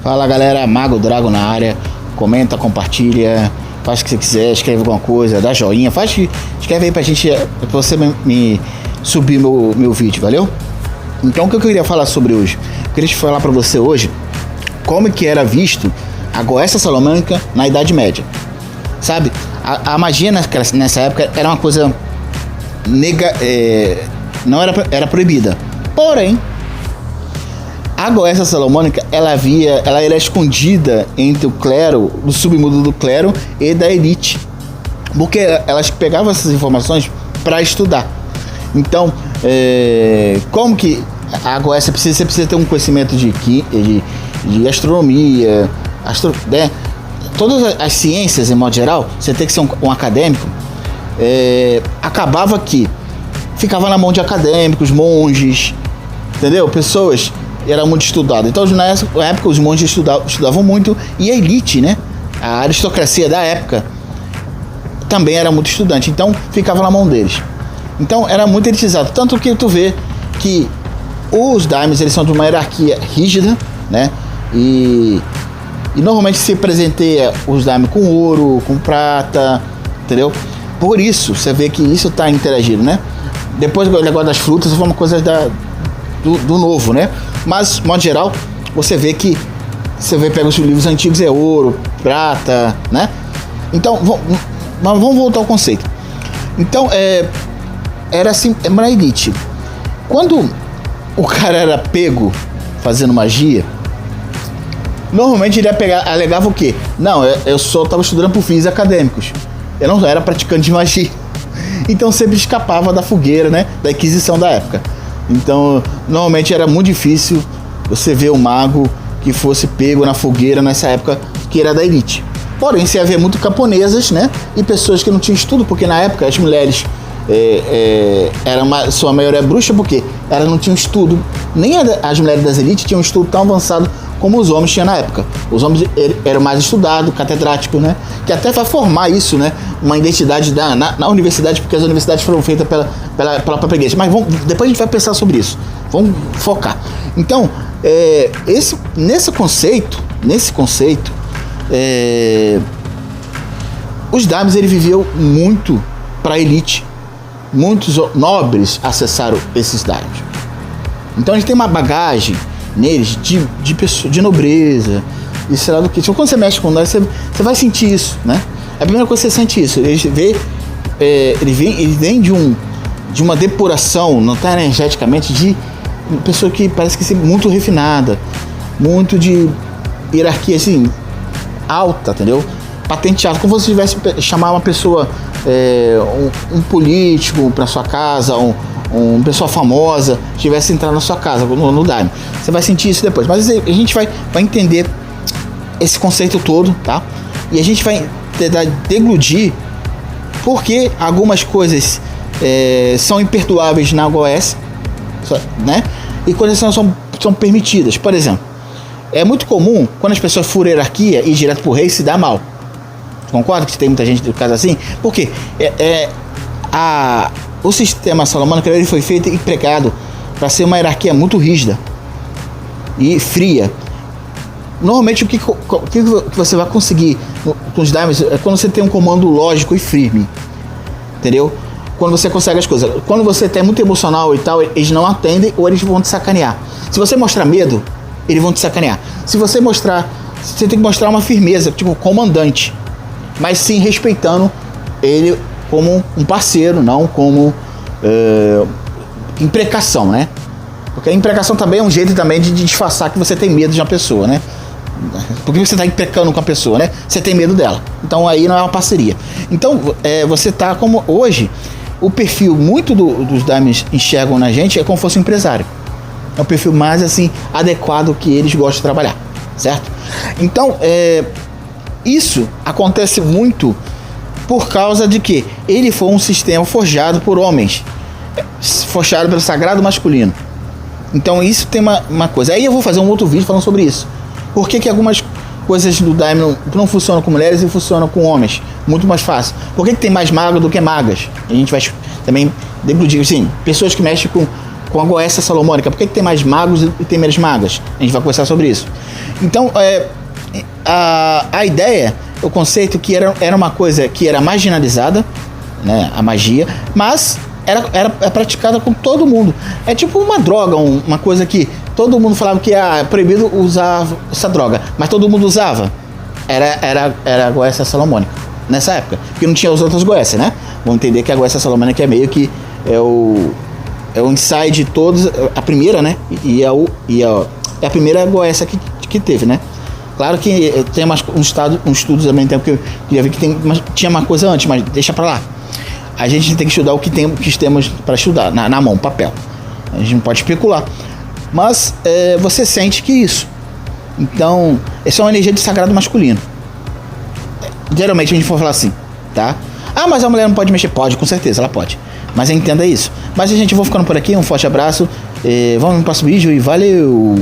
Fala galera, Mago Drago na área. Comenta, compartilha, faz o que você quiser, escreve alguma coisa, dá joinha, escreve aí pra gente, pra você me subir meu vídeo, valeu? Então o que eu queria falar sobre hoje? Eu queria te falar pra você hoje como que era visto a Goécia Salomônica na Idade Média. Sabe, a magia nessa época era uma coisa não era proibida. Porém, a Goécia Salomônica ela era escondida entre o clero, o submundo do clero e da elite, porque elas pegavam essas informações para estudar. Então, como que a Goécia você precisa ter um conhecimento de astronomia, todas as ciências em modo geral, você tem que ser um acadêmico. Acabava que ficava na mão de acadêmicos, monges, entendeu? Pessoas era muito estudado. Então nessa época os monges estudavam muito, e a elite, né? A aristocracia da época também era muito estudante, então ficava na mão deles. Então era muito elitizado, tanto que tu vê que os daimyos eles são de uma hierarquia rígida, né? E normalmente se presenteia os daimyos com ouro, com prata, entendeu? Por isso você vê que isso está interagindo, né? Depois o negócio das frutas foi uma coisa do novo, né? Mas, de modo geral, você vê que pega os livros antigos, é ouro, prata, né? Então, vamos voltar ao conceito. Então, era assim, na elite. Quando o cara era pego fazendo magia, normalmente ele alegava o quê? Não, eu só estava estudando por fins acadêmicos. Eu não era praticante de magia. Então sempre escapava da fogueira, né? Da Inquisição da época. Então, normalmente era muito difícil você ver um mago que fosse pego na fogueira nessa época, que era da elite. Porém, você ia ver muito camponesas, né? E pessoas que não tinham estudo, porque na época as mulheres sua maioria bruxa, porque elas não tinham estudo. Nem as mulheres das elites tinham um estudo tão avançado como os homens tinham na época. Os homens eram mais estudados, catedráticos, né? Que até vai formar isso, né? Uma identidade na universidade, porque as universidades foram feitas pela própria igreja. Mas depois a gente vai pensar sobre isso. Vamos focar. Então, nesse conceito, os daimyos ele viveu muito para a elite. Muitos nobres acessaram esses daimyos. Então a gente tem uma bagagem neles de nobreza e sei lá do que. Então, quando você mexe com nós, você vai sentir isso, né? É a primeira coisa que você sente isso. Ele vem de uma depuração, não tá energeticamente, de uma pessoa que parece que é muito refinada, muito de hierarquia assim alta, entendeu? Patenteado, como se tivesse chamar uma pessoa, um político para sua casa, uma pessoa famosa estivesse entrando na sua casa no daimyo. Você vai sentir isso depois, mas a gente vai entender esse conceito todo, tá? E a gente vai tentar degludir porque algumas coisas são imperdoáveis na Goécia, né? E coisas são permitidas. Por exemplo, é muito comum quando as pessoas furam a hierarquia e ir direto pro rei se dá mal. Concorda que tem muita gente do caso assim? Porque o sistema salomônico ele foi feito e pregado para ser uma hierarquia muito rígida e fria. Normalmente o que você vai conseguir com os daimyos é quando você tem um comando lógico e firme, entendeu? Quando você consegue as coisas. Quando você é muito emocional e tal, eles não atendem ou eles vão te sacanear. Se você mostrar medo, eles vão te sacanear. Se você tem que mostrar uma firmeza, tipo comandante, mas sim respeitando ele como um parceiro, não como imprecação, né? Porque a imprecação também é um jeito também de disfarçar que você tem medo de uma pessoa, né? Porque você está imprecando com a pessoa, né? Você tem medo dela. Então aí não é uma parceria. Então você está como hoje, o perfil muito dos daimyos enxergam na gente é como se fosse um empresário. É o perfil mais assim adequado que eles gostam de trabalhar, certo? Então isso acontece muito por causa de que ele foi um sistema forjado por homens, forjado pelo sagrado masculino. Então isso tem uma coisa. Aí eu vou fazer um outro vídeo falando sobre isso. Por que algumas coisas do daimyo não funcionam com mulheres e funcionam com homens? Muito mais fácil. Por que tem mais mago do que magas? A gente vai também degludir, assim, pessoas que mexem com a Goécia Salomônica? Por que tem mais magos e tem menos magas? A gente vai conversar sobre isso. Então, a ideia, o conceito que era uma coisa que era marginalizada, né, a magia, mas era praticada com todo mundo. É tipo uma droga, uma coisa que todo mundo falava que é proibido usar essa droga, mas todo mundo usava. Era a Goécia Salomônica nessa época, porque não tinha as outras Goécias, né? Vamos entender que a Goécia Salomônica é meio que é o ensaio de todos, a primeira, né? É a primeira Goécia que teve, né? Claro que tem um estudo também tempo que eu queria ver que tinha uma coisa antes, mas deixa pra lá. A gente tem que estudar o que temos para estudar na mão, papel. A gente não pode especular. Mas você sente que isso. Então, essa é uma energia de sagrado masculino. Geralmente a gente for falar assim, tá? Ah, mas a mulher não pode mexer? Pode, com certeza, ela pode. Mas entenda isso. Mas a gente vai ficando por aqui, um forte abraço. Vamos no próximo vídeo e valeu!